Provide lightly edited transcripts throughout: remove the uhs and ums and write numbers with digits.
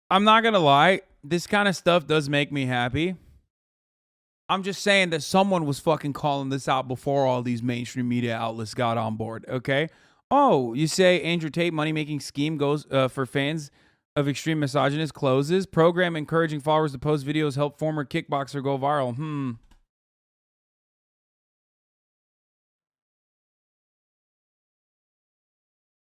I'm not gonna lie, this kind of stuff does make me happy. I'm just saying that someone was fucking calling this out before all these mainstream media outlets got on board, okay? Oh, you say Andrew Tate money-making scheme goes for fans of extreme misogynist closes. Program encouraging followers to post videos help former kickboxer go viral.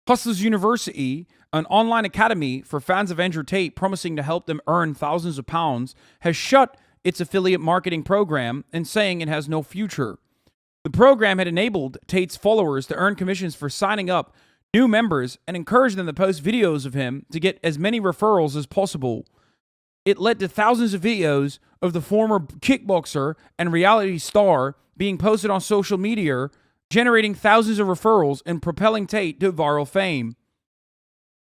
Hustlers University, an online academy for fans of Andrew Tate promising to help them earn thousands of pounds, has shut its affiliate marketing program and saying it has no future. The program had enabled Tate's followers to earn commissions for signing up new members and encouraged them to post videos of him to get as many referrals as possible. It led to thousands of videos of the former kickboxer and reality star being posted on social media, generating thousands of referrals and propelling Tate to viral fame.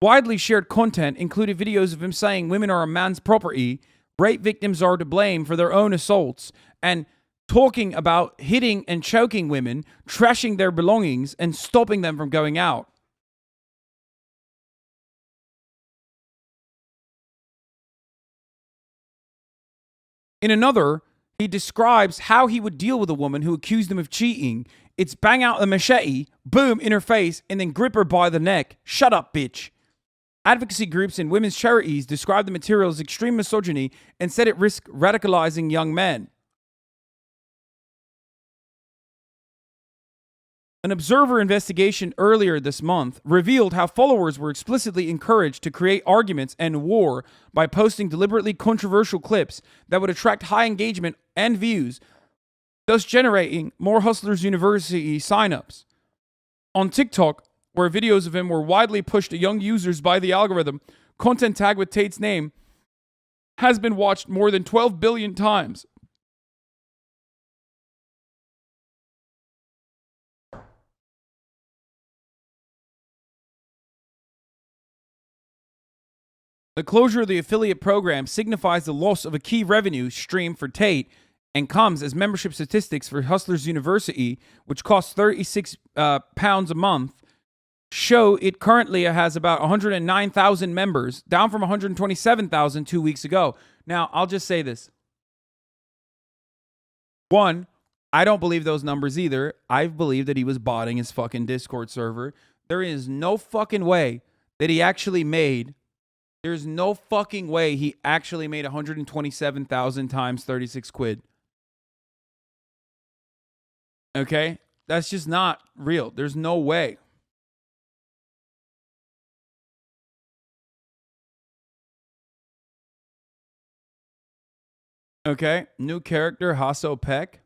Widely shared content included videos of him saying women are a man's property, rape victims are to blame for their own assaults, and talking about hitting and choking women, trashing their belongings, and stopping them from going out. In another, he describes how he would deal with a woman who accused him of cheating. It's bang out the machete, boom, in her face, and then grip her by the neck. Shut up, bitch. Advocacy groups and women's charities describe the material as extreme misogyny and said it risked radicalizing young men. An Observer investigation earlier this month revealed how followers were explicitly encouraged to create arguments and war by posting deliberately controversial clips that would attract high engagement and views, thus generating more Hustlers University signups. On TikTok, where videos of him were widely pushed to young users by the algorithm, content tagged with Tate's name has been watched more than 12 billion times. The closure of the affiliate program signifies the loss of a key revenue stream for Tate and comes as membership statistics for Hustlers University, which costs £36 a month, show it currently has about 109,000 members, down from 127,000 2 weeks ago. Now, I'll just say this. One, I don't believe those numbers either. I believe that he was botting his fucking Discord server. There is no fucking way that he actually made... There's no fucking way he actually made 127,000 times 36 quid. Okay? That's just not real. There's no way. Okay? New character, Hasso Peck.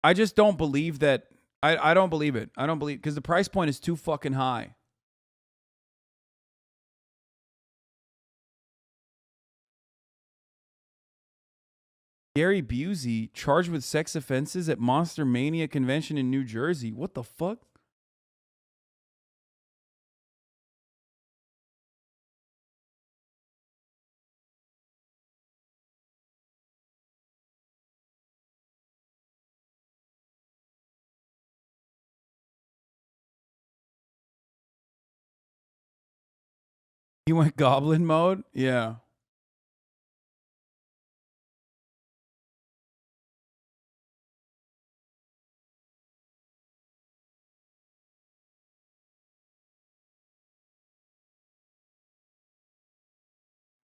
I just don't believe that. I don't believe it. I don't believe, because the price point is too fucking high. Gary Busey charged with sex offenses at Monster Mania convention in New Jersey. What the fuck? He went goblin mode? Yeah.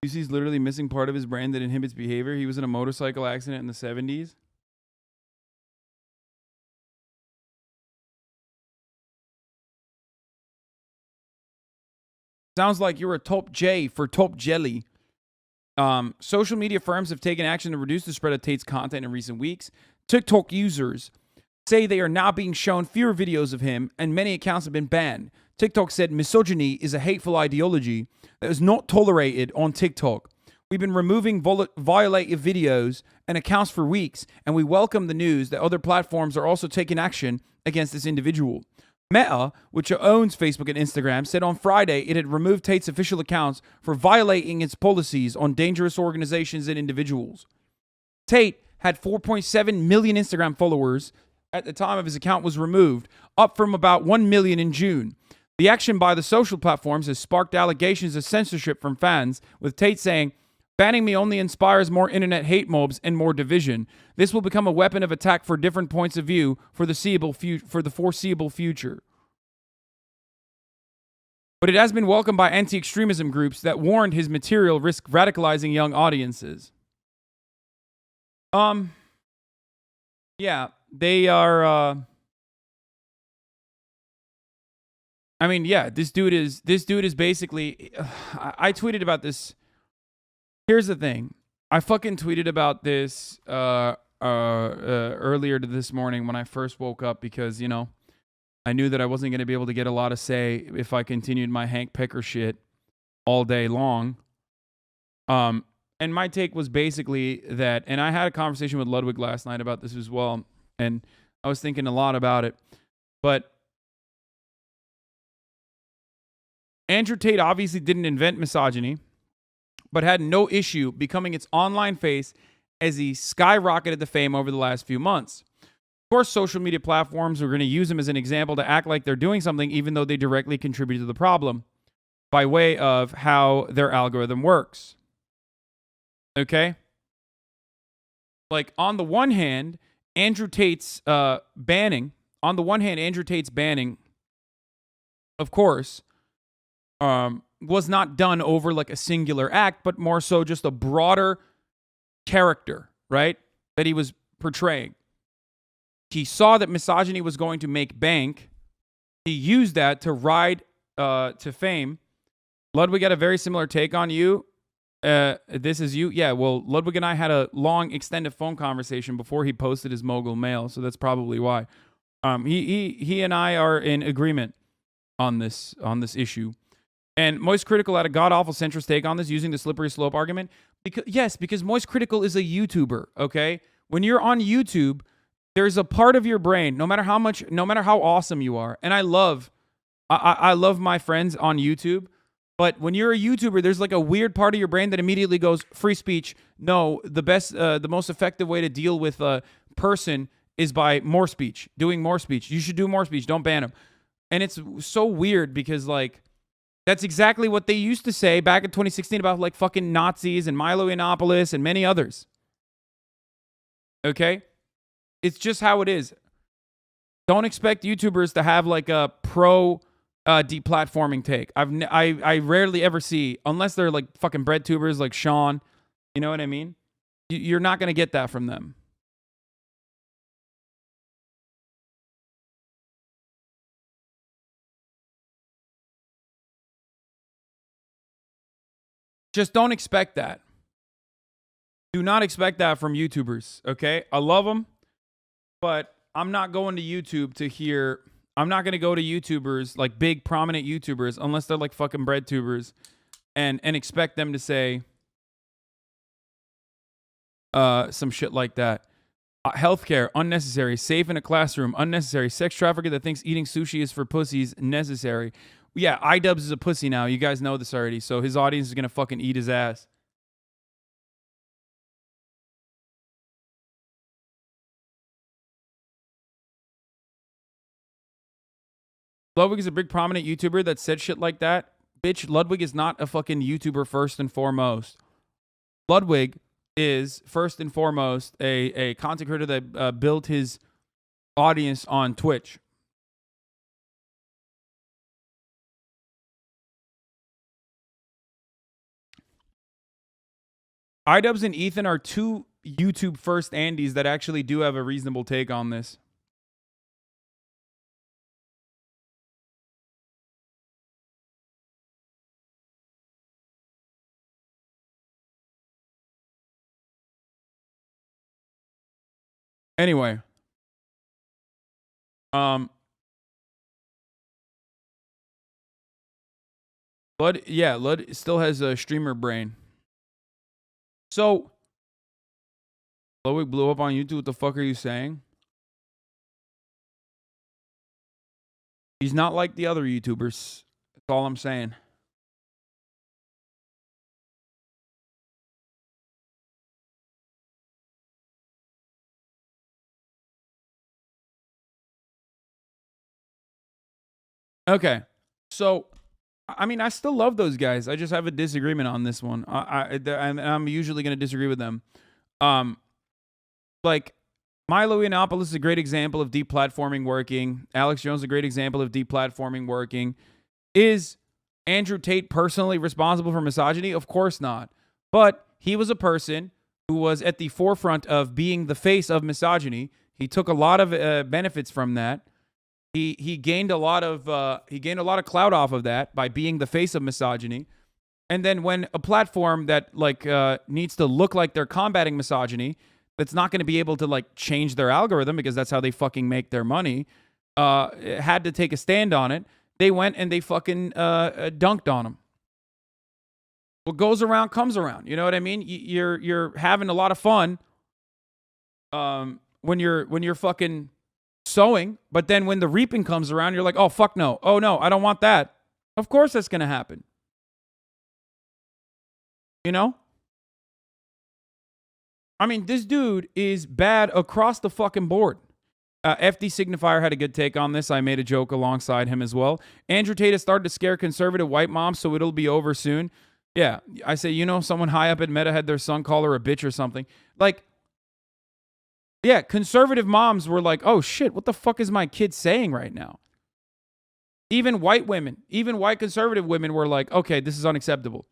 Busey's literally missing part of his brain that inhibits behavior. He was in a motorcycle accident in the 70s. Sounds like you're a top J for top jelly. Social media firms have taken action to reduce the spread of Tate's content in recent weeks. TikTok users say they are now being shown fewer videos of him, and many accounts have been banned. TikTok said misogyny is a hateful ideology that is not tolerated on TikTok. We've been removing violative videos and accounts for weeks, and we welcome the news that other platforms are also taking action against this individual. Meta, which owns Facebook and Instagram, said on Friday it had removed Tate's official accounts for violating its policies on dangerous organizations and individuals. Tate had 4.7 million Instagram followers at the time of his account was removed, up from about 1 million in June. The action by the social platforms has sparked allegations of censorship from fans, with Tate saying, "Banning me only inspires more internet hate mobs and more division. This will become a weapon of attack for different points of view for the foreseeable future." But it has been welcomed by anti-extremism groups that warned his material risked radicalizing young audiences. Yeah, they are. I mean, yeah, this dude is basically. I tweeted about this. Here's the thing. I fucking tweeted about this earlier this morning when I first woke up because, I knew that I wasn't going to be able to get a lot of say if I continued my Hank Picker shit all day long. And my take was basically that, and I had a conversation with Ludwig last night about this as well, and I was thinking a lot about it. But Andrew Tate obviously didn't invent misogyny, but had no issue becoming its online face as he skyrocketed to fame over the last few months. Of course, social media platforms are going to use him as an example to act like they're doing something even though they directly contribute to the problem by way of how their algorithm works. Okay? Like, on the one hand, Andrew Tate's banning, of course, was not done over like a singular act, but more so just a broader character, right? That he was portraying. He saw that misogyny was going to make bank. He used that to ride to fame. Ludwig had a very similar take on you. This is you. Yeah, well, Ludwig and I had a long, extended phone conversation before he posted his mogul mail, so that's probably why. He and I are in agreement on this issue. And Moist Critical had a god-awful centrist take on this, using the slippery slope argument. Because Moist Critical is a YouTuber, okay? When you're on YouTube, there's a part of your brain, no matter how awesome you are, and I love my friends on YouTube, but when you're a YouTuber, there's like a weird part of your brain that immediately goes, free speech. No, the most effective way to deal with a person is by more speech, doing more speech. You should do more speech. Don't ban them. And it's so weird because, like, that's exactly what they used to say back in 2016 about, like, fucking Nazis and Milo Yiannopoulos and many others. Okay? It's just how it is. Don't expect YouTubers to have, like, a pro deplatforming take. I rarely ever see, unless they're, like, fucking bread tubers like Sean. You know what I mean? You're not going to get that from them. Just don't expect that. Do not expect that from YouTubers, okay? I love them, but I'm not going to YouTube to hear... I'm not going to go to YouTubers, like big, prominent YouTubers, unless they're like fucking bread tubers, and expect them to say some shit like that. Healthcare, unnecessary. Safe in a classroom, unnecessary. Sex trafficker that thinks eating sushi is for pussies, necessary. Yeah, iDubbbz is a pussy now. You guys know this already, so his audience is going to fucking eat his ass. Ludwig is a big prominent YouTuber that said shit like that. Bitch, Ludwig is not a fucking YouTuber first and foremost. Ludwig is first and foremost a content creator that built his audience on Twitch. iDubbbz and Ethan are two YouTube first Andys that actually do have a reasonable take on this. Anyway, Lud still has a streamer brain. So, Ludwig blew up on YouTube. What the fuck are you saying? He's not like the other YouTubers. That's all I'm saying. Okay. So, I mean, I still love those guys. I just have a disagreement on this one. I'm usually going to disagree with them. Like, Milo Yiannopoulos is a great example of deplatforming working. Alex Jones is a great example of deplatforming working. Is Andrew Tate personally responsible for misogyny? Of course not. But he was a person who was at the forefront of being the face of misogyny. He took a lot of benefits from that. He gained a lot of clout off of that by being the face of misogyny. And then when a platform that needs to look like they're combating misogyny, that's not going to be able to like change their algorithm because that's how they fucking make their money, had to take a stand on it. They went and they fucking dunked on him. What goes around comes around. You know what I mean? You're having a lot of fun when you're fucking sowing, but then when the reaping comes around, you're like, oh fuck no, oh no, I don't want that. Of course that's gonna happen. You know? I mean, this dude is bad across the fucking board. FD Signifier had a good take on this. I made a joke alongside him as well. Andrew Tate has started to scare conservative white moms, so it'll be over soon. Yeah, I say, someone high up at Meta had their son call her a bitch or something. Like, yeah, conservative moms were like, oh shit, what the fuck is my kid saying right now? Even white women, even white conservative women were like, okay, this is unacceptable.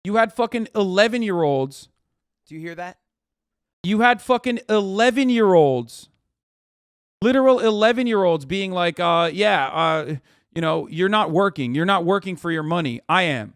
You had fucking 11-year-olds. Do you hear that? You had fucking 11-year-olds, literal 11-year-olds being like, you're not working. You're not working for your money. I am.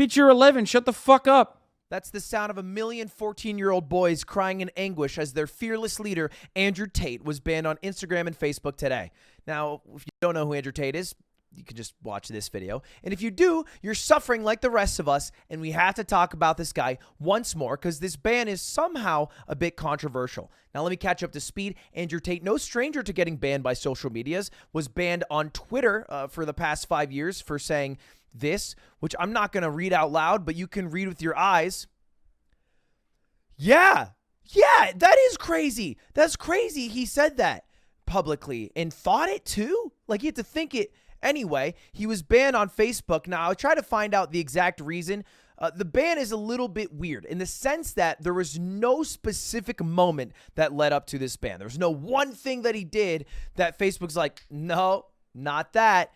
Bitch, you're 11. Shut the fuck up. That's the sound of a million 14-year-old boys crying in anguish as their fearless leader, Andrew Tate, was banned on Instagram and Facebook today. Now, if you don't know who Andrew Tate is, you can just watch this video. And if you do, you're suffering like the rest of us, and we have to talk about this guy once more because this ban is somehow a bit controversial. Now, let me catch up to speed. Andrew Tate, no stranger to getting banned by social medias, was banned on Twitter for the past 5 years for saying this, which I'm not going to read out loud, but you can read with your eyes. Yeah, that is crazy. That's crazy. He said that publicly and thought it too. Like, you had to think it. Anyway, he was banned on Facebook. Now, I try to find out the exact reason. The ban is a little bit weird in the sense that there was no specific moment that led up to this ban. There was no one thing that he did that Facebook's like, no, not that.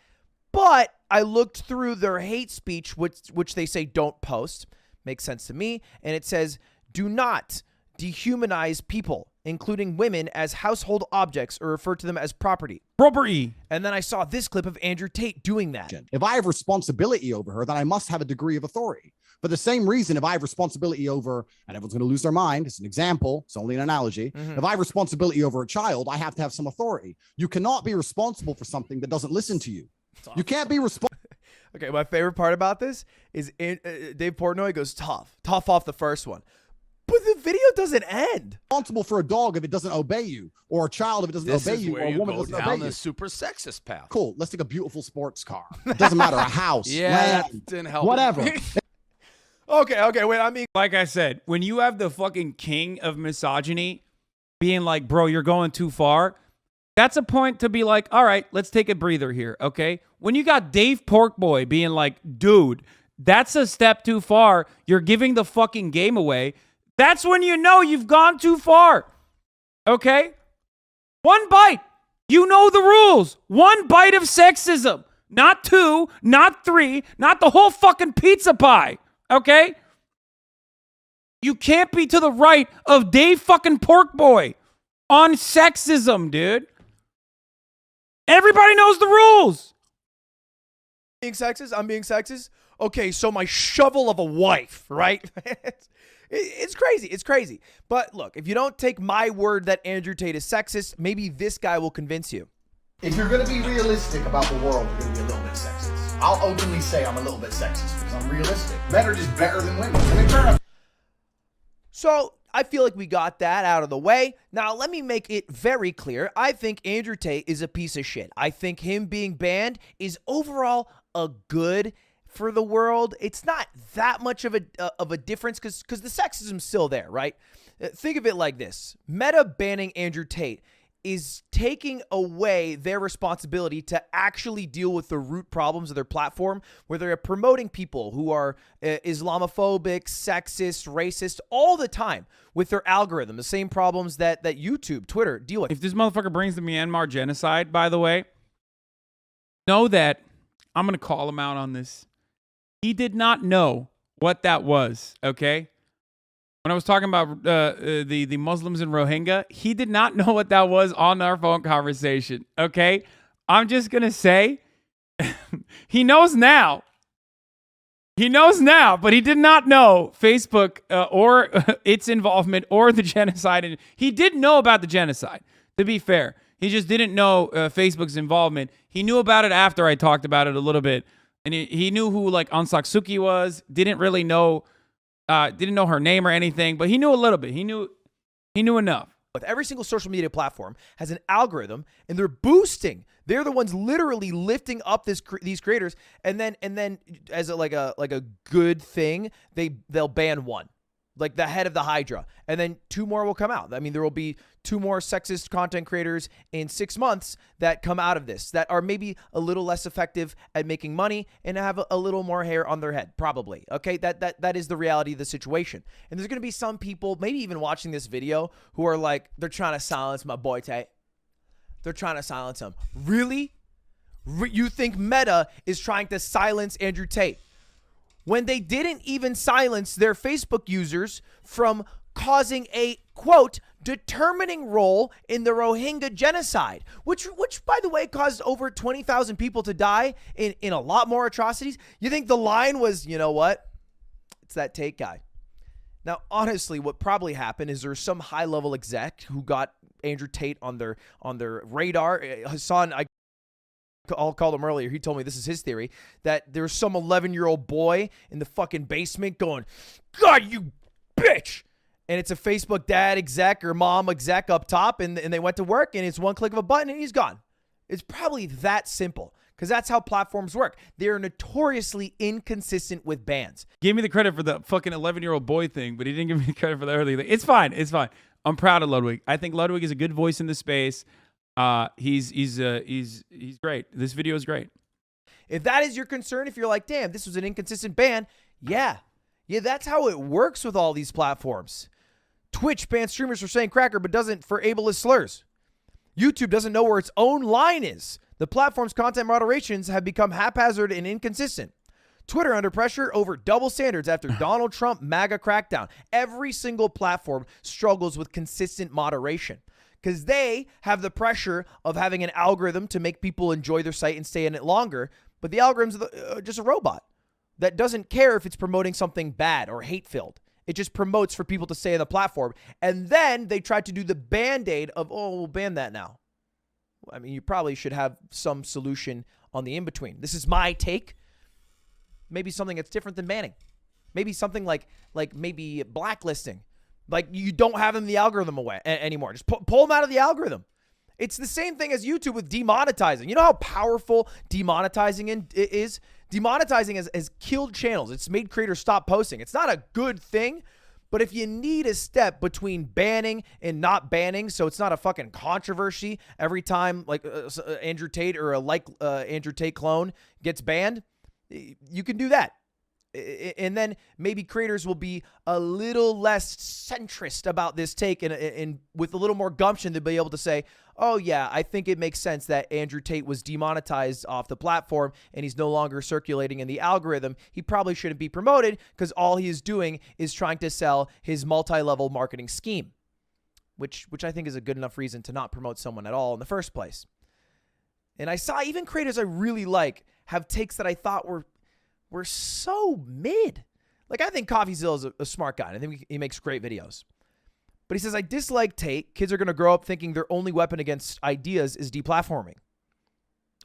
But I looked through their hate speech, which they say don't post. Makes sense to me. And it says, do not dehumanize people, including women, as household objects or refer to them as property. Property. And then I saw this clip of Andrew Tate doing that. If I have responsibility over her, then I must have a degree of authority. For the same reason, if I have responsibility over, and everyone's going to lose their mind, it's an example, it's only an analogy. If I have responsibility over a child, I have to have some authority. You cannot be responsible for something that doesn't listen to you. You can't be responsible. Okay, my favorite part about this is Dave Portnoy goes tough off the first one. But the video doesn't end. Responsible for a dog if it doesn't obey you, or a child if it doesn't obey you, or a woman doesn't obey you. Super sexist path. Cool. Let's take a beautiful sports car. It doesn't matter. A house, land, that didn't help. whatever. Okay, wait, I mean, Like I said, when you have the fucking king of misogyny being like, bro, you're going too far, that's a point to be like, all right, let's take a breather here, okay? When you got Dave Porkboy being like, dude, that's a step too far, you're giving the fucking game away, that's when you know you've gone too far, okay? One bite. You know the rules. One bite of sexism. Not two, not three, not the whole fucking pizza pie, okay? You can't be to the right of Dave fucking Porkboy on sexism, dude. Everybody knows the rules. being sexist? I'm being sexist? Okay, so my shovel of a wife, right? It's crazy. It's crazy. But look, if you don't take my word that Andrew Tate is sexist, maybe this guy will convince you. If you're going to be realistic about the world, you're going to be a little bit sexist. I'll openly say I'm a little bit sexist because I'm realistic. Men are just better than women. And they turn up. So I feel like we got that out of the way. Now, let me make it very clear. I think Andrew Tate is a piece of shit. I think him being banned is overall a good for the world. It's not that much of a difference because the sexism's still there, right? Think of it like this. Meta banning Andrew Tate is taking away their responsibility to actually deal with the root problems of their platform, where they're promoting people who are Islamophobic, sexist, racist all the time with their algorithm, the same problems that YouTube, Twitter deal with. If this motherfucker brings the Myanmar genocide, by the way, know that I'm going to call him out on this. He did not know what that was, okay? When I was talking about the Muslims in Rohingya, he did not know what that was on our phone conversation, okay? I'm just going to say he knows now. He knows now, but he did not know Facebook or its involvement or the genocide. He did know about the genocide, to be fair. He just didn't know Facebook's involvement. He knew about it after I talked about it a little bit. And he knew who like Aung San Suu Kyi was. Didn't really know, didn't know her name or anything, but he knew a little bit. He knew enough. With every single social media platform has an algorithm, and they're boosting. They're the ones literally lifting up these creators, and then as a good thing, they'll ban one, like the head of the Hydra, and then 2 more will come out. I mean, there will be 2 more sexist content creators in 6 months that come out of this that are maybe a little less effective at making money and have a little more hair on their head, probably. Okay, that is the reality of the situation. And there's going to be some people, maybe even watching this video, who are like, they're trying to silence my boy Tate. They're trying to silence him. Really? You think Meta is trying to silence Andrew Tate when they didn't even silence their Facebook users from causing a, quote, determining role in the Rohingya genocide, which by the way, caused over 20,000 people to die in a lot more atrocities? You think the line was, you know what? It's that Tate guy. Now, honestly, what probably happened is there's some high-level exec who got Andrew Tate on their radar. Hassan, I'll call him earlier. He told me, this is his theory, that there's some 11-year-old boy in the fucking basement going, God, you bitch. And it's a Facebook dad exec or mom exec up top, and they went to work, and it's one click of a button, and he's gone. It's probably that simple, because that's how platforms work. They are notoriously inconsistent with bans. Gave me the credit for the fucking 11-year-old boy thing, but he didn't give me the credit for the early thing. It's fine. It's fine. I'm proud of Ludwig. I think Ludwig is a good voice in the space. He's great. This video is great. If that is your concern, if you're like, damn, this was an inconsistent ban, yeah, that's how it works with all these platforms. Twitch bans streamers for saying cracker, but doesn't for ableist slurs. YouTube doesn't know where its own line is. The platform's content moderations have become haphazard and inconsistent. Twitter under pressure over double standards after Donald Trump MAGA crackdown. Every single platform struggles with consistent moderation because they have the pressure of having an algorithm to make people enjoy their site and stay in it longer. But the algorithm's just a robot that doesn't care if it's promoting something bad or hate-filled. It just promotes for people to stay on the platform. And then they try to do the Band-Aid of, oh, we'll ban that now. I mean, you probably should have some solution on the in-between. This is my take. Maybe something that's different than banning. Maybe something like maybe blacklisting. Like you don't have them in the algorithm away anymore. Just pull them out of the algorithm. It's the same thing as YouTube with demonetizing. You know how powerful demonetizing is? Demonetizing has killed channels. It's made creators stop posting. It's not a good thing, but if you need a step between banning and not banning, so it's not a fucking controversy every time like Andrew Tate or Andrew Tate clone gets banned, you can do that. And then maybe creators will be a little less centrist about this take and with a little more gumption to be able to say, oh yeah, I think it makes sense that Andrew Tate was demonetized off the platform and he's no longer circulating in the algorithm. He probably shouldn't be promoted because all he is doing is trying to sell his multi-level marketing scheme, which I think is a good enough reason to not promote someone at all in the first place. And I saw even creators I really like have takes that I thought were so mid. Like, I think CoffeeZilla is a smart guy. I think he makes great videos. But he says, I dislike Tate. Kids are going to grow up thinking their only weapon against ideas is deplatforming.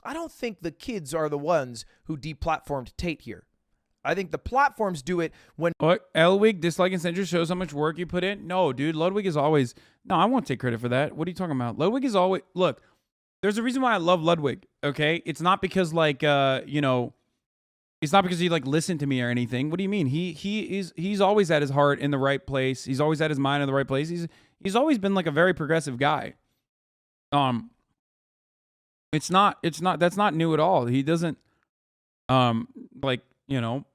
I don't think the kids are the ones who deplatformed Tate here. I think the platforms do it when... What? Ludwig, dislike and censure shows how much work you put in? No, dude. Ludwig is always... No, I won't take credit for that. What are you talking about? Ludwig is always... Look, there's a reason why I love Ludwig, okay? It's not because, like, it's not because he like listened to me or anything. What do you mean? He's always at his heart in the right place. He's always at his mind in the right place. He's always been like a very progressive guy. It's not that's not new at all. He doesn't like, you know,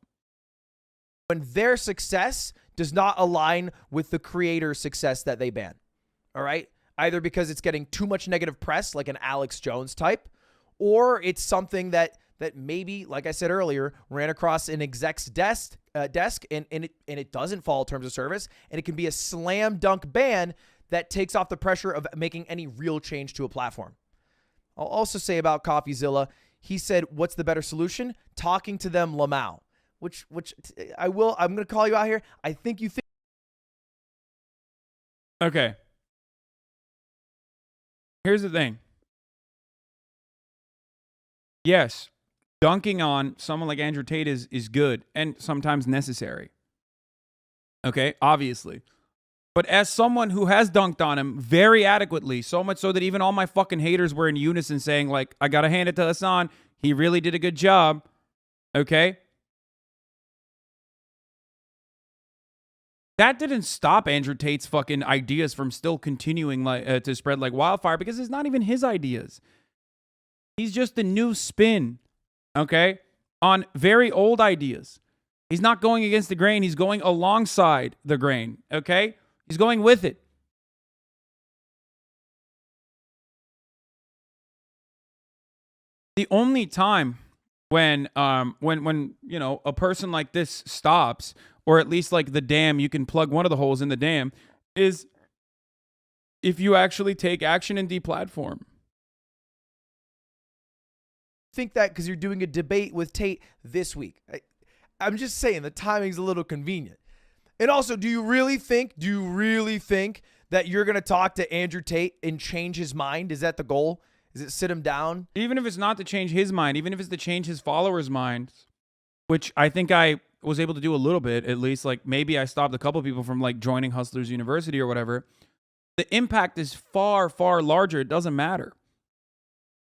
when their success does not align with the creator's success that they ban. All right? Either because it's getting too much negative press, like an Alex Jones type, or it's something that maybe, like I said earlier, ran across an exec's desk and it doesn't follow terms of service, and it can be a slam dunk ban that takes off the pressure of making any real change to a platform. I'll also say about CoffeeZilla, he said, what's the better solution? Talking to them, Lamau. Which I'm going to call you out here. I think you think. okay. Here's the thing. Yes, dunking on someone like Andrew Tate is good and sometimes necessary. Okay, obviously. But as someone who has dunked on him very adequately, so much so that even all my fucking haters were in unison saying, like, I got to hand it to Hassan. He really did a good job. Okay? That didn't stop Andrew Tate's fucking ideas from still continuing to spread like wildfire, because it's not even his ideas. He's just a new spin, okay, on very old ideas. He's not going against the grain. He's going alongside the grain, okay? He's going with it. The only time when you know, a person like this stops, or at least like the dam, you can plug one of the holes in the dam, is if you actually take action and deplatform. Think that because you're doing a debate with Tate this week. I'm just saying the timing's a little convenient. And also, do you really think that you're going to talk to Andrew Tate and change his mind? Is that the goal? Is it sit him down? Even if it's not to change his mind, even if it's to change his followers' minds, which I think I was able to do a little bit, at least. Like, maybe I stopped a couple people from like joining Hustlers University or whatever. The impact is far, far larger. It doesn't matter.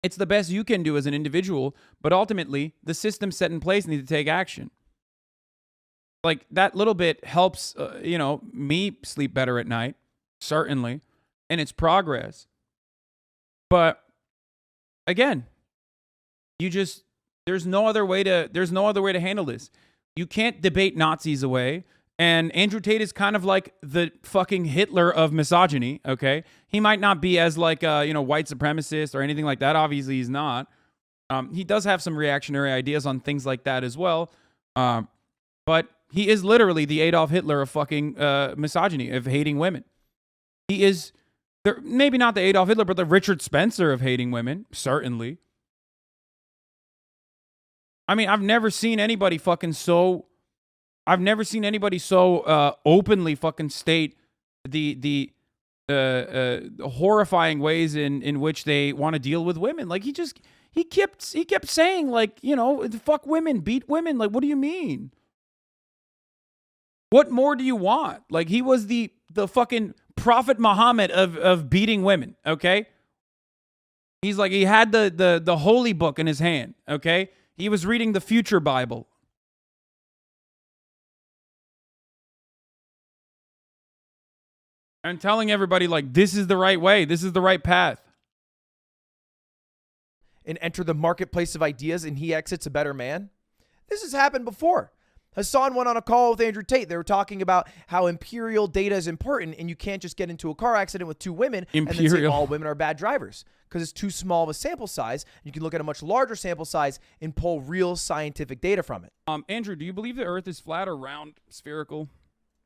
It's the best you can do as an individual, but ultimately, the system set in place needs to take action. Like, that little bit helps, you know, me sleep better at night, certainly, and it's progress. But again, there's no other way to handle this. You can't debate Nazis away. And Andrew Tate is kind of like the fucking Hitler of misogyny, okay? He might not be as like you know, white supremacist or anything like that. Obviously, he's not. He does have some reactionary ideas on things like that as well. But he is literally the Adolf Hitler of fucking misogyny, of hating women. He is, maybe not the Adolf Hitler, but the Richard Spencer of hating women, certainly. I mean, I've never seen anybody so openly fucking state the horrifying ways in which they want to deal with women. Like, he kept saying, like, you know, fuck women, beat women. Like, what do you mean? What more do you want? Like, he was the fucking Prophet Muhammad of beating women, okay? He's like, he had the holy book in his hand, okay? He was reading the future Bible. And telling everybody, like, this is the right way. This is the right path. And enter the marketplace of ideas and he exits a better man? This has happened before. Hassan went on a call with Andrew Tate. They were talking about how imperial data is important and you can't just get into a car accident with two women and then say all women are bad drivers because it's too small of a sample size. You can look at a much larger sample size and pull real scientific data from it. Andrew, do you believe the Earth is flat or round, spherical,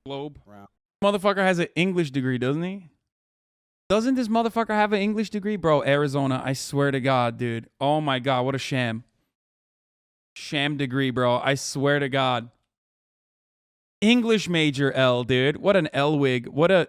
globe? Round. Motherfucker has an English degree, doesn't he? Doesn't this motherfucker have an English degree? Bro, Arizona, I swear to God, dude. Oh my God, what a sham. Sham degree, bro. I swear to God. English major L, dude. What an L wig. What a...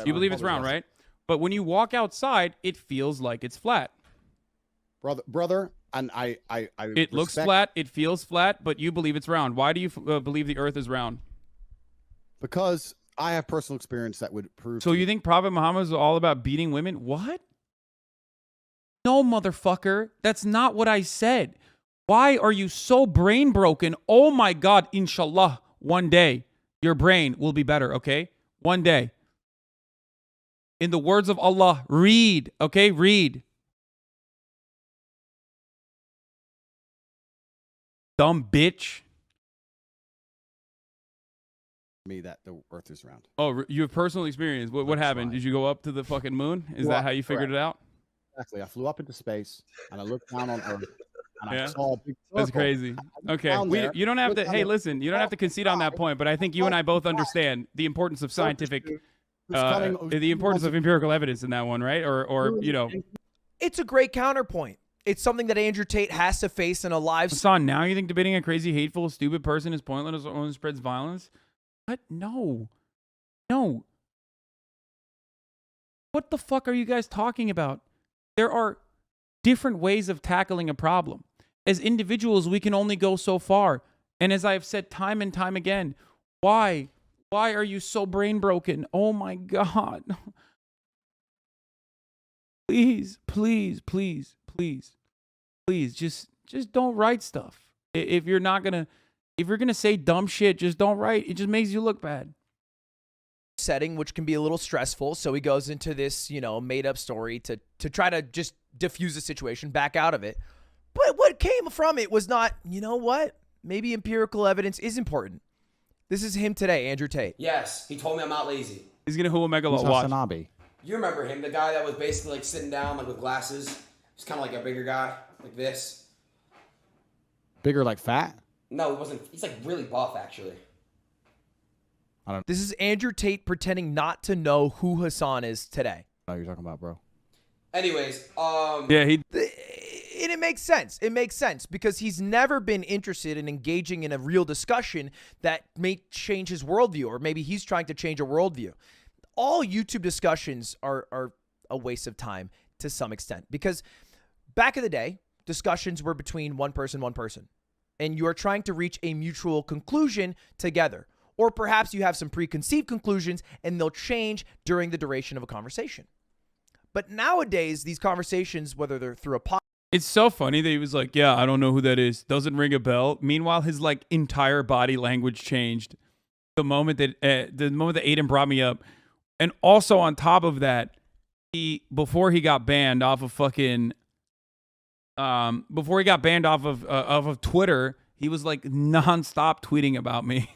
You believe it's round, right? But when you walk outside, it feels like it's flat. Brother, And I It looks flat, it feels flat, but you believe it's round. Why do you believe the Earth is round? because I have personal experience that would prove. So you think Prophet Muhammad is all about beating women? What? No, motherfucker. That's not what I said. Why are you so brain broken? Oh my God, inshallah, one day your brain will be better, okay? One day. In the words of Allah, read, okay? Read. Dumb bitch. me that the Earth is round. Oh, you have personal experience. What happened? Did you go up to the fucking moon? Is that how you figured it out? Exactly. I flew up into space and I looked down on Earth and Yeah. I saw a big circle. That's crazy. Okay. You don't have to, hey, listen, you don't have to concede on that point, but I think you and I both understand the importance of scientific, the importance of empirical evidence in that one, right? Or you know. It's a great counterpoint. It's something that Andrew Tate has to face in a live. Hassan, now you think debating a crazy, hateful, stupid person is pointless or only spreads violence? What? No. No. What the fuck are you guys talking about? There are different ways of tackling a problem. As individuals, we can only go so far. And as I've said time and time again, why? Why are you so brain broken? Oh my God. Please, please, please, please, please, just don't write stuff. If you're gonna say dumb shit, just don't write. It just makes you look bad. Setting, which can be a little stressful. So he goes into this, made up story to try to just diffuse the situation, back out of it. But what came from it was not, you know what? Maybe empirical evidence is important. This is him today, Andrew Tate. Yes, he told me I'm not lazy. He's gonna who Omega Who's watch. Hasanabi? You remember him, the guy that was basically like sitting down like with glasses. He's kind of like a bigger guy, like this. Bigger, like fat? No, he wasn't. He's like really buff, actually. This is Andrew Tate pretending not to know who Hassan is today. Oh, you're talking about, bro. Anyways, Yeah, he. And it makes sense. It makes sense because he's never been interested in engaging in a real discussion that may change his worldview, or maybe he's trying to change a worldview. All YouTube discussions are a waste of time to some extent because back in the day, discussions were between one person, and you are trying to reach a mutual conclusion together. Or perhaps you have some preconceived conclusions and they'll change during the duration of a conversation. But nowadays, these conversations, whether they're through a podcast, It's so funny that he was like, yeah, I don't know who that is. Doesn't ring a bell. Meanwhile, his like entire body language changed the moment that Aiden brought me up. And also on top of that, before he got banned off of fucking of Twitter, he was like nonstop tweeting about me.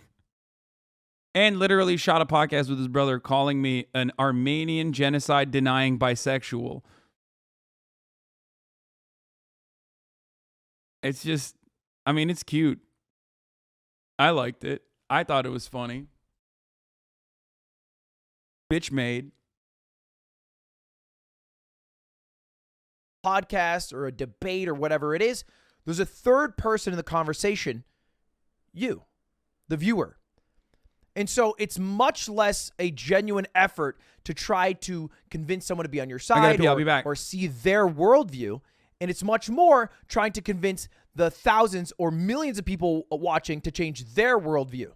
And literally shot a podcast with his brother calling me an Armenian genocide denying bisexual. It's just, I mean, it's cute. I liked it. I thought it was funny. Bitch made. podcast or a debate or whatever it is, there's a third person in the conversation, you, the viewer. And so it's much less a genuine effort to try to convince someone to be on your side I'll be back. or see their worldview. And it's much more trying to convince the thousands or millions of people watching to change their worldview.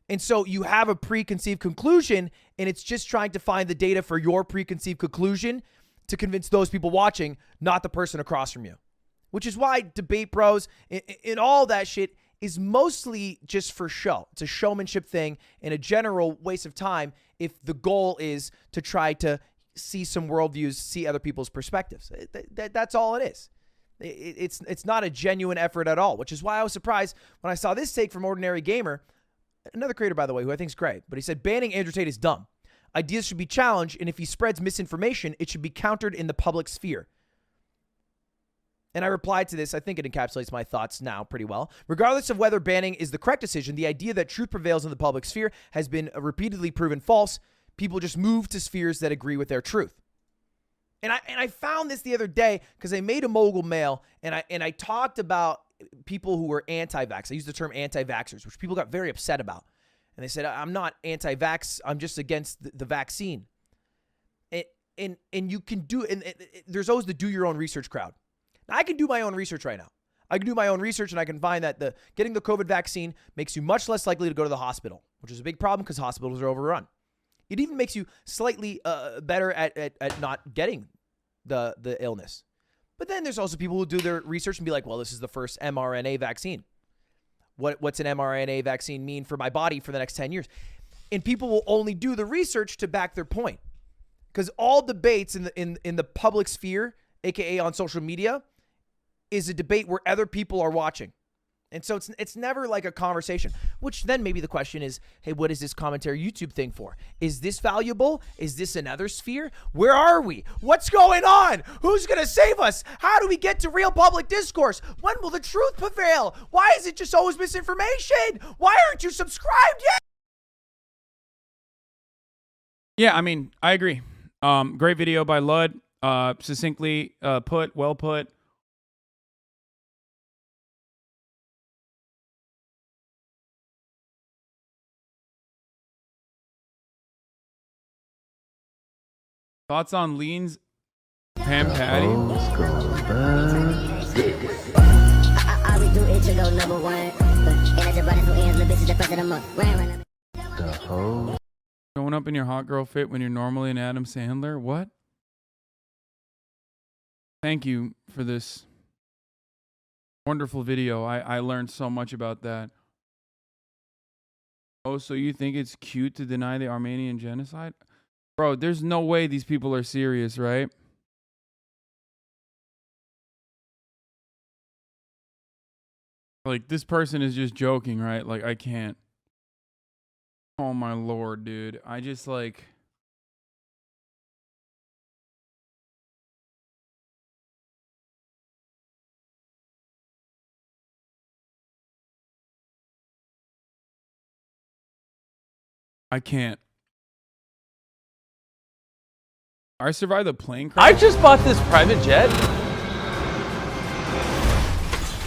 And so you have a preconceived conclusion, and it's just trying to find the data for your preconceived conclusion to convince those people watching, not the person across from you. Which is why Debate Bros and all that shit is mostly just for show. It's a showmanship thing and a general waste of time if the goal is to try to see some worldviews, see other people's perspectives. That's all it is. It's not a genuine effort at all, which is why I was surprised when I saw this take from Ordinary Gamer, another creator, by the way, who I think is great. But he said, banning Andrew Tate is dumb. Ideas should be challenged, and if he spreads misinformation, it should be countered in the public sphere. And I replied to this. I think it encapsulates my thoughts now pretty well. Regardless of whether banning is the correct decision, the idea that truth prevails in the public sphere has been repeatedly proven false. People just move to spheres that agree with their truth. And I found this the other day because I made a mogul mail, and I talked about people who were anti-vax. I used the term anti-vaxxers, which people got very upset about. And they said, I'm not anti-vax. I'm just against the vaccine. And you can do, and there's always the do your own research crowd. Now, I can do my own research right now. I can do my own research and I can find that getting the COVID vaccine makes you much less likely to go to the hospital, which is a big problem because hospitals are overrun. It even makes you slightly better at not getting the illness. But then there's also people who do their research and be like, well, this is the first mRNA vaccine. What's an mRNA vaccine mean for my body for the next 10 years? And people will only do the research to back their point. Because all debates in the public sphere, aka on social media, is a debate where other people are watching. And so it's never like a conversation, which then maybe the question is, hey, what is this commentary YouTube thing for? Is this valuable? Is this another sphere? Where are we? What's going on? Who's going to save us? How do we get to real public discourse? When will the truth prevail? Why is it just always misinformation? Why aren't you subscribed yet? Yeah, I mean, I agree. Great video by Lud. Succinctly put, well put. Thoughts on Lean's Pam Patty? Going up in your hot girl fit when you're normally an Adam Sandler? What? Thank you for this wonderful video. I learned so much about that. Oh, so you think it's cute to deny the Armenian genocide? Bro, there's no way these people are serious, right? Like, this person is just joking, right? Like, I can't. Oh, my Lord, dude. I just, like... I can't. I survived the plane crash. I just bought this private jet,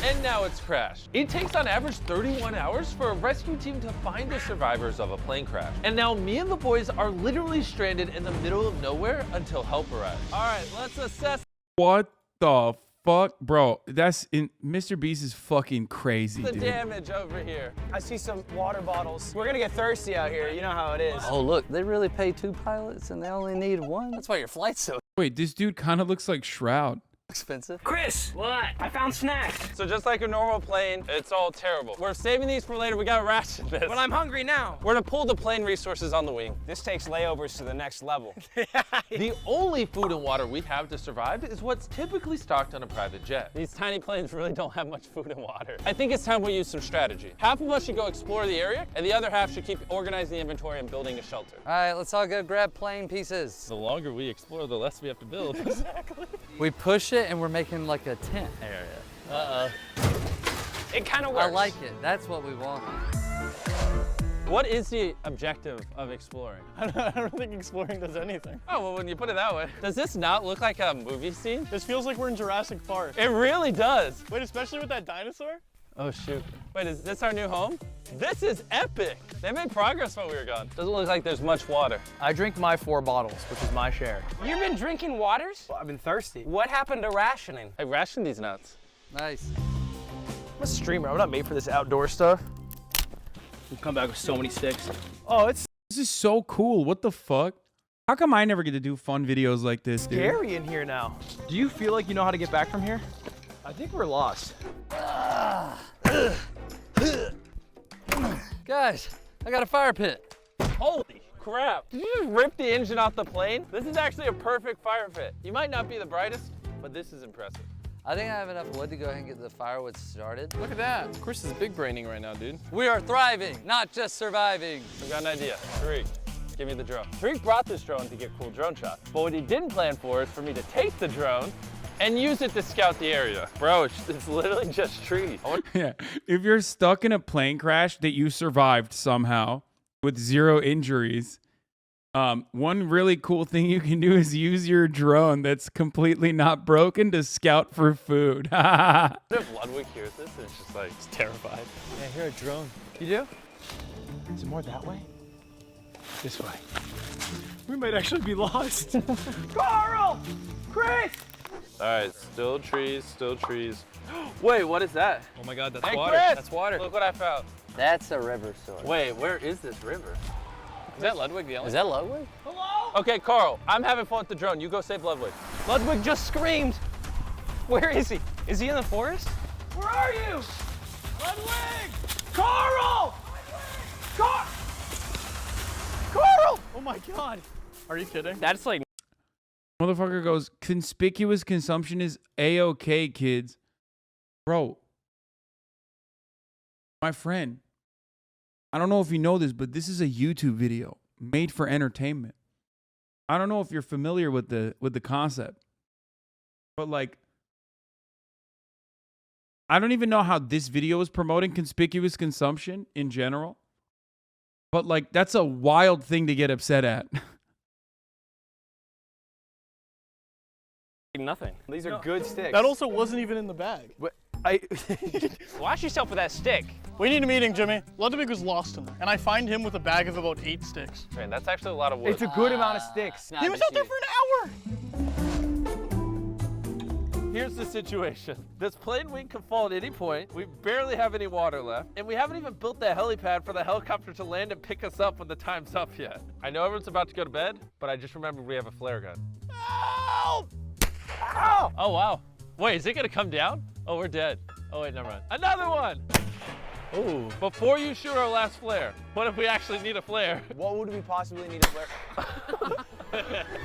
and now it's crashed. It takes on average 31 hours for a rescue team to find the survivors of a plane crash. And now me and the boys are literally stranded in the middle of nowhere until help arrives. All right, let's assess. What the fuck? Bro, that's in Mr. Beast is fucking crazy, The dude. damage over here. I see some water bottles. We're gonna get thirsty out here. You know how it is. Oh, look, they really pay 2 pilots and they only need 1? That's why your flight's so Wait, this dude kind of looks like Shroud. expensive. Chris, what? I found snacks. So just like a normal plane, it's all terrible. We're saving these for later. We gotta ration this. But I'm hungry now. We're gonna pull the plane resources on the wing. This takes layovers to the next level. The only food and water we have to survive is what's typically stocked on a private jet. These tiny planes really don't have much food and water. I think it's time we use some strategy. Half of us should go explore the area, and the other half should keep organizing the inventory and building a shelter. All right, let's all go grab plane pieces. The longer we explore, the less we have to build. Exactly. We push it and we're making like a tent area. Uh-oh. It kind of works. I like it. That's what we want. What is the objective of exploring? I don't think exploring does anything. Oh, well, when you put it that way. Does this not look like a movie scene? This feels like we're in Jurassic Park. It really does. Wait, especially with that dinosaur? Oh, shoot. Wait, is this our new home? This is epic. They made progress while we were gone. Doesn't look like there's much water. I drink my 4 bottles, which is my share. You've been drinking waters? Well, I've been thirsty. What happened to rationing? I rationed these nuts. Nice. I'm a streamer. I'm not made for this outdoor stuff. We'll come back with so many sticks. Oh, it's This is so cool. What the fuck? How come I never get to do fun videos like this, dude? scary in here now. Do you feel like you know how to get back from here? I think we're lost. Guys, I got a fire pit. Holy crap. Did you just rip the engine off the plane? This is actually a perfect fire pit. You might not be the brightest, but this is impressive. I think I have enough wood to go ahead and get the firewood started. Look at that. Chris is big braining right now, dude. We are thriving, not just surviving. I've got an idea. Tariq, give me the drone. Tariq brought this drone to get cool drone shots. But what he didn't plan for is for me to take the drone and use it to scout the area. Bro, it's literally just trees. Yeah. If you're stuck in a plane crash that you survived somehow with 0 injuries, one really cool thing you can do is use your drone that's completely not broken to scout for food. What if Ludwig hears this and it's just like, he's terrified? Yeah, I hear a drone. You do? Is it more that way? This way. We might actually be lost. Carl! Chris! All right, still trees, still trees. Wait, what is that? Oh my God, that's Hey, water. Chris! That's water. Look what I found. That's a river source. Wait, where is this river? Is that Ludwig yelling? Is that Ludwig? Okay, Carl, I'm having fun with the drone. You go save Ludwig. Ludwig just screamed. Where is he? Is he in the forest? Where are you? Ludwig! Carl! Carl! Oh my God. Are you kidding? That's like Motherfucker goes, conspicuous consumption is A-okay, kids. Bro, my friend, I don't know if you know this, but this is a YouTube video made for entertainment. I don't know if you're familiar with the concept, but like, I don't even know how this video is promoting conspicuous consumption in general, but like, that's a wild thing to get upset at. nothing. These are good sticks. That also wasn't even in the bag. Watch yourself with that stick. We need a meeting, Jimmy. Ludwig was lost in there, and I find him with a bag of about 8 sticks. Man, that's actually a lot of wood. It's a good amount of sticks. He was out there for an hour! Here's the situation. This plane wing could fall at any point. We barely have any water left. And we haven't even built the helipad for the helicopter to land and pick us up when the time's up yet. I know everyone's about to go to bed, but I just remembered we have a flare gun. Help! Ow! Oh, wow. Wait, is it gonna come down? Oh, we're dead. Oh, wait, never mind. Another one! Ooh. Before you shoot our last flare, what if we actually need a flare? What would we possibly need a flare?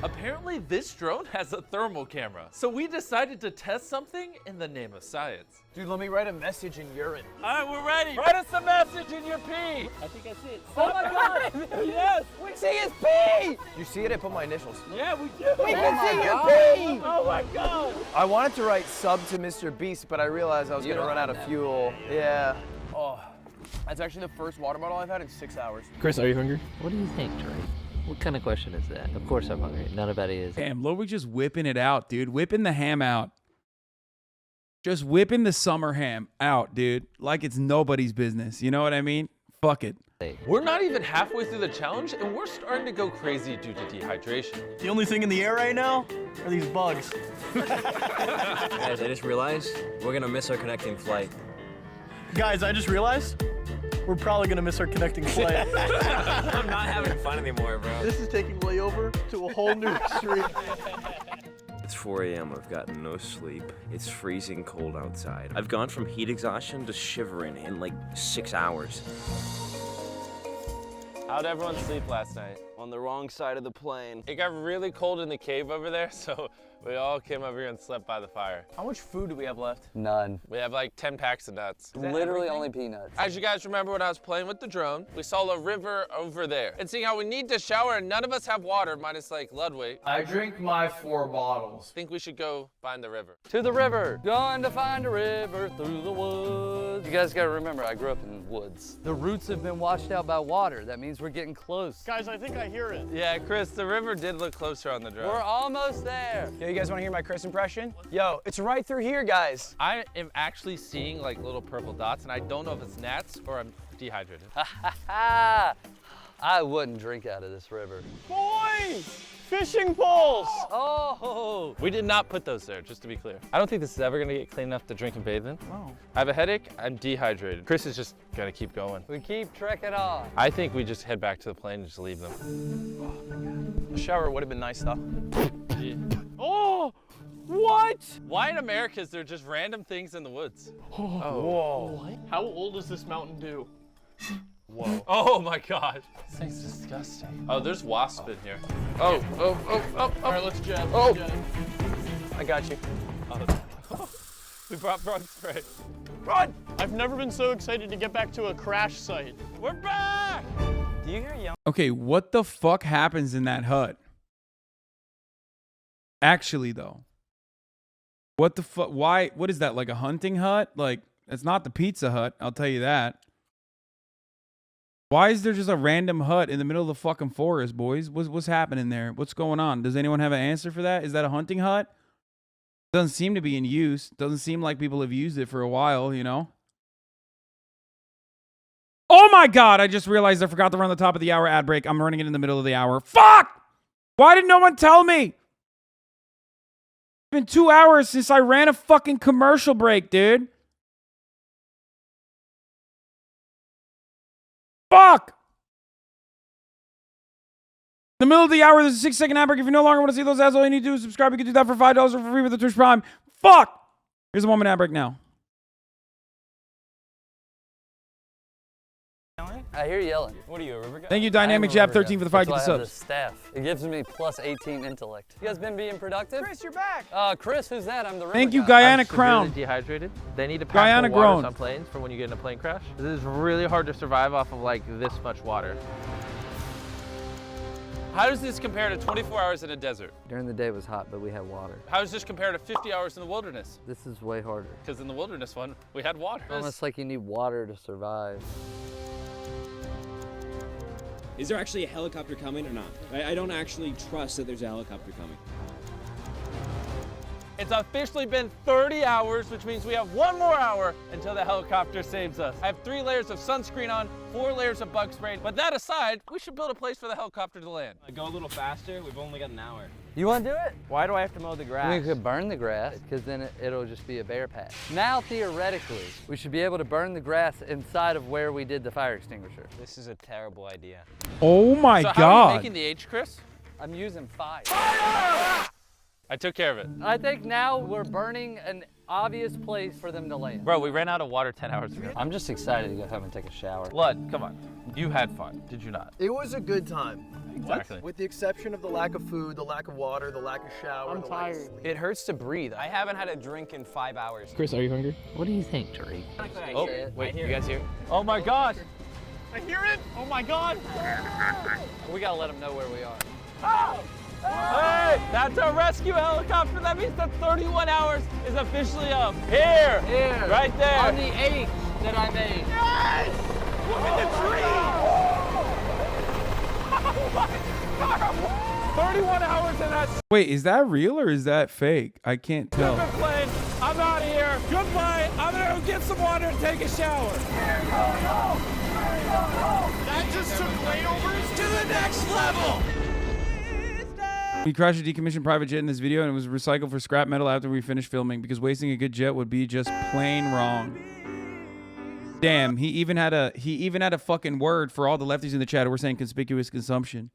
Apparently, this drone has a thermal camera. So we decided to test something in the name of science. Dude, let me write a message in urine. All right, we're ready. Write us a message in your pee. I think I see it. Oh my God! Yes! We see his pee! You see it? I put my initials. Yeah, we do. We can see your pee! Oh my God! I wanted to write sub to Mr. Beast, but I realized I was gonna run out of fuel. Yeah. Oh, that's actually the first water bottle I've had in 6 hours. Chris, are you hungry? What do you think, Trey? What kind of question is that? Of course I'm hungry. Nobody is. Damn, Ludwig just whipping it out, dude. Whipping the ham out. Just whipping the summer ham out, dude. Like it's nobody's business. You know what I mean? Fuck it. We're not even halfway through the challenge, and we're starting to go crazy due to dehydration. The only thing in the air right now are these bugs. Guys, I just realized we're gonna miss our connecting flight. Guys, I just realized we're probably gonna miss our connecting flight. I'm not having fun anymore, bro. This is taking layover to a whole new extreme. It's 4 a.m. I've gotten no sleep. It's freezing cold outside. I've gone from heat exhaustion to shivering in like 6 hours. How'd everyone sleep last night? On the wrong side of the plane. It got really cold in the cave over there, so we all came over here and slept by the fire. How much food do we have left? None. We have like 10 packs of nuts. Literally only peanuts. As you guys remember when I was playing with the drone, we saw a river over there. And seeing how we need to shower and none of us have water, minus like Ludwig, I drink my 4 bottles. I think we should go find the river. To the river. Going to find a river through the woods. You guys gotta remember, I grew up in woods. The roots have been washed out by water. That means we're getting close. Guys, I think I hear it. Yeah, Chris, the river did look closer on the drone. We're almost there. Yo, you guys wanna hear my Chris impression? Yo, it's right through here, guys. I am actually seeing like little purple dots, and I don't know if it's gnats or I'm dehydrated. I wouldn't drink out of this river. Boys! Fishing poles! Oh! We did not put those there, just to be clear. I don't think this is ever gonna get clean enough to drink and bathe in. Oh. I have a headache, I'm dehydrated. Chris is just gonna keep going. We keep trekking on. I think we just head back to the plane and just leave them. A shower would have been nice, though. Yeah. Oh! What? Why in America is there just random things in the woods? Whoa. How old is this Mountain Dew? Whoa. Oh my God. This thing's disgusting. Oh, there's wasps in here. Oh. All right, let's jab. Oh. Let's jab. I got you. We brought bug spray. Run! I've never been so excited to get back to a crash site. We're back! Do you hear young? Okay, what the fuck happens in that hut? Actually, though. What the fuck? Why? What is that? Like a hunting hut? Like, it's not the Pizza Hut, I'll tell you that. Why is there just a random hut in the middle of the fucking forest, boys? What's happening there? What's going on? Does anyone have an answer for that? Is that a hunting hut? Doesn't seem to be in use. Doesn't seem like people have used it for a while, you know? Oh my God, I just realized I forgot to run the top of the hour ad break. I'm running it in the middle of the hour. Fuck! Why did no one tell me? been 2 hours since I ran a fucking commercial break, dude. Fuck! In the middle of the hour, there's a 6-second ad break. If you no longer want to see those ads, all you need to do is subscribe. You can do that for $5 or for free with the Twitch Prime. Fuck! Here's a moment ad break now. I hear you yelling. What are you, a river guy? Thank you, Dynamic Jab 13 for the 5 That's gift why I have subs. the staff. It gives me plus 18 intellect. You guys been being productive? Chris, you're back. Chris, who's that? I'm the river Thank you, guy. Guyana Crown. Dehydrated. They need to pack Guyana more water grown. on planes for when you get in a plane crash. This is really hard to survive off of like this much water. How does this compare to 24 hours in a desert? During the day it was hot, but we had water. How does this compare to 50 hours in the wilderness? This is way harder. Because in the wilderness one, we had water. Almost like you need water to survive. Is there actually a helicopter coming or not? I don't actually trust that there's a helicopter coming. It's officially been 30 hours, which means we have 1 more hour until the helicopter saves us. I have 3 layers of sunscreen on, 4 layers of bug spray. But that aside, we should build a place for the helicopter to land. Go a little faster. We've only got an hour. You want to do it? Why do I have to mow the grass? We could burn the grass, because then it'll just be a bear patch. Now, theoretically, we should be able to burn the grass inside of where we did the fire extinguisher. This is a terrible idea. Oh my So God. how are you making the H, Chris? I'm using fire. I took care of it. I think now we're burning an obvious place for them to land. Bro, we ran out of water 10 hours ago. I'm just excited to go home and take a shower. Lud, come on. You had fun, did you not? It was a good time. Exactly. With the exception of the lack of food, the lack of water, the lack of shower. I'm tired. It hurts to breathe. I haven't had a drink in 5 hours. Chris, are you hungry? What do you think, Tariq? Oh, Wait, you guys hear? oh my God. I hear it. Oh my God. We gotta let them know where we are. Hey, that's our rescue helicopter. That means that 31 hours is officially up. Here. Here. Right there. On the H that I made. Yes! Look at the tree! Oh my God! 31 hours in that Wait, is that real or is that fake? I can't tell. stupid plane. I'm out of here. Goodbye. I'm gonna go get some water and take a shower. That just took layovers To the next level. We crashed a decommissioned private jet in this video and it was recycled for scrap metal after we finished filming because wasting a good jet would be just plain wrong. Damn, he even had a fucking word for all the lefties in the chat who were saying conspicuous consumption.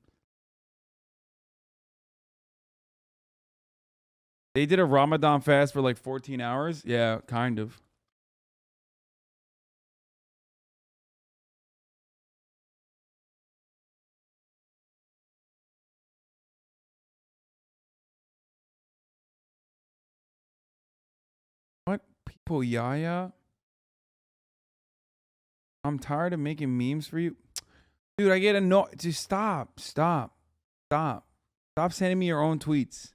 They did a Ramadan fast for like 14 hours? Yeah, kind of. What people, Yaya? I'm tired of making memes for you. Dude, I get annoyed. Just stop sending me your own tweets.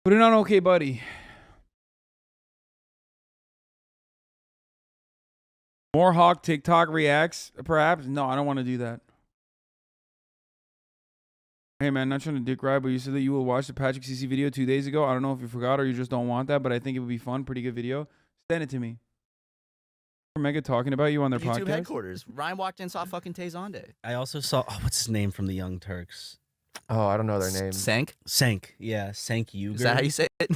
Put it on OK Buddy. More Hawk TikTok reacts, perhaps? No, I don't want to do that. Hey man, not trying to dick ride, but you said that you will watch the Patrick CC video 2 days ago. I don't know if you forgot or you just don't want that, but I think it would be fun. Pretty good video. Send it to me. Mega talking about you on their YouTube podcast. headquarters. Ryan walked in and saw fucking Tayzonde. I also saw, what's his name from the Young Turks? Oh, I don't know their name. Sank? Sank. Yeah, Sank Uger. Is that how you say it?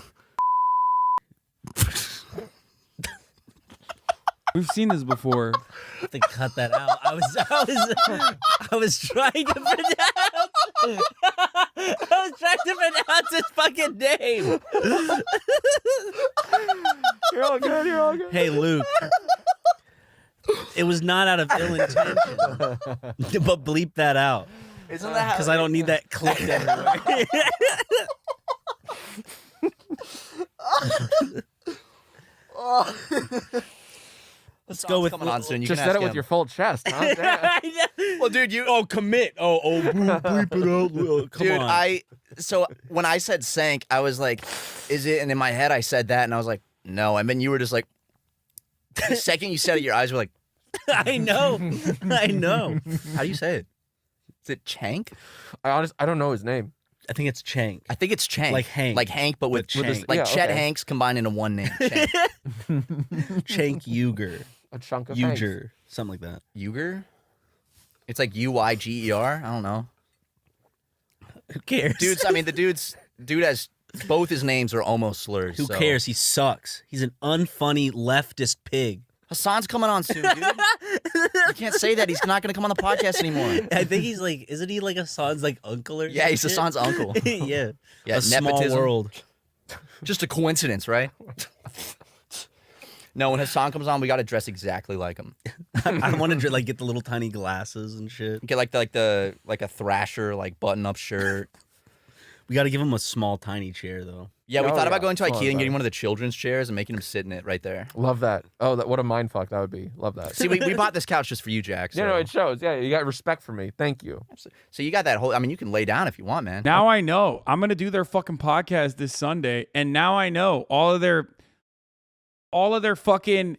We've seen this before. I have to cut that out. I was trying to pronounce his fucking name. You're all good. You're all good. Hey, Luke. It was not out of ill intention, but bleep that out. Isn't that because I don't need that clipped everywhere. Let's go with on soon. You Just can said ask it with him. your full chest, huh? Damn. Well, dude, you. Oh, commit. Oh, bleep it out. Come Dude, on. So when I said sank, I was like, is it? And in my head, I said that, and I was like, no. And then you were just like, the second you said it, your eyes were like, I know. I know. how do you say it? Is it Chank? I don't know his name. I think it's Chank. I think it's Chank. Like Hank. Like Hank, but with With Chank. his- Like yeah, Chet okay. Hanks combined into one name. Chank. Chank Uger. A chunk of Hanks. Uger. Something like that. Uger? It's like Uyger. I don't know. Who cares? Dude has Both his names are almost slurs. Who so. cares? He sucks. He's an unfunny leftist pig. Hassan's coming on soon, dude. You can't say that. He's not going to come on the podcast anymore. I think he's like, isn't he like Hassan's like uncle or something? Yeah, he's Hassan's uncle. Yeah. Yeah, a small nepotism. world. Just a coincidence, right? No, when Hassan comes on, we got to dress exactly like him. I want to like get the little tiny glasses and shit. Get like a Thrasher like button-up shirt. We got to give him a small tiny chair though. Yeah, we thought about going to IKEA and getting one of the children's chairs and making him sit in it right there. Love that. Oh, what a mind fuck that would be. Love that. See, we bought this couch just for you, Jack. So. Yeah, no, it shows. Yeah, you got respect for me. Thank you. So you got that whole. I mean, you can lay down if you want, man. Now I know. I'm gonna do their fucking podcast this Sunday, and now I know all of their fucking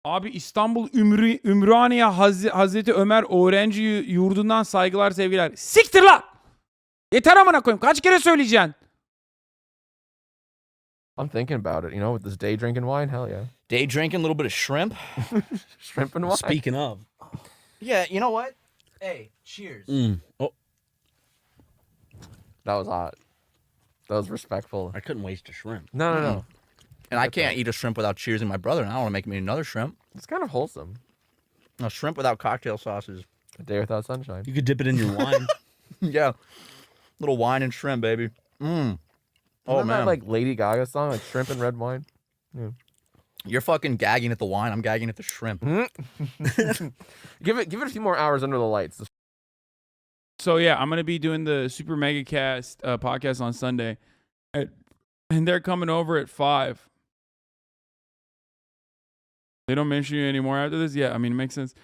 Abi İstanbul Ümraniye Hazreti Ömer Öğrenci Yurdu'ndan saygılar sevgiler. Siktir lan! Yeter amına koyayım. Kaç kere söyleyeceksin? I'm thinking about it, with this day drinking wine. Hell yeah. Day drinking, a little bit of shrimp. Shrimp and wine. Speaking of. Yeah, you know what? Hey, cheers. Oh. That was hot. That was respectful. I couldn't waste a shrimp. No. And I can't eat a shrimp without cheersing my brother, and I don't want to make me another shrimp. It's kind of wholesome. A shrimp without cocktail sauces. A day without sunshine. You could dip it in your wine. Yeah. Little wine and shrimp, baby. Oh, Isn't man. that like Lady Gaga song, like shrimp and red wine? Yeah. You're fucking gagging at the wine. I'm gagging at the shrimp. Give it a few more hours under the lights. So yeah, I'm gonna be doing the Super Mega Cast podcast on Sunday, and they're coming over at 5. They don't mention you anymore after this. Yeah, I mean it makes sense.